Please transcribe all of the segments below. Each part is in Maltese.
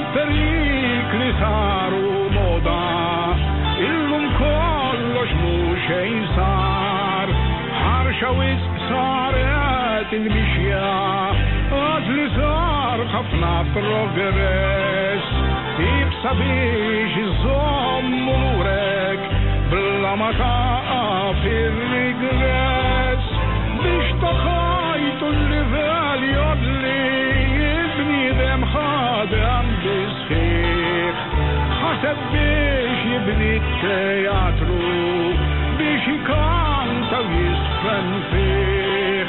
il-perikli saru moda, illum kollox mhux xejn sar, ħarxa wisq saret il-mixja, għad li sar ħafna progress, tibsa biex iżommu lurek, bla ma taqaf ir-rigress, biex taħajtu l-livell jodli, il-bniedem ħadem bisħiħ, ħaseb biex jibni t-teatru, biex jikanta jisfen fiħ,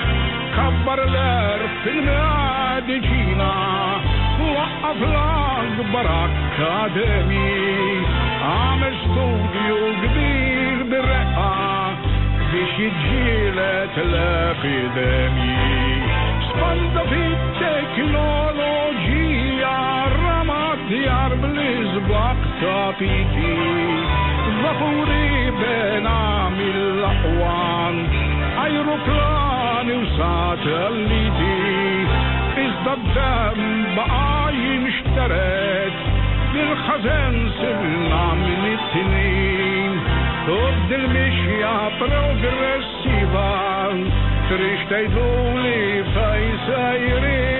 kabbar l-erf fil-medicina, waqqaf l-akbar akademi, għamel studju kbir bir-reqqa biex jiġġielet l-epidemji. Spanda fit-teknoloġija ramat jar bl-izbaq tapiti, vapuri bena mill-aqwan, ajruplani u satelliti, iżda d-dem baqa jinxteret, bil-ħazen sibna minn it-tinin, tod il-mixja progressiva, trix tajdu li fej sejrin.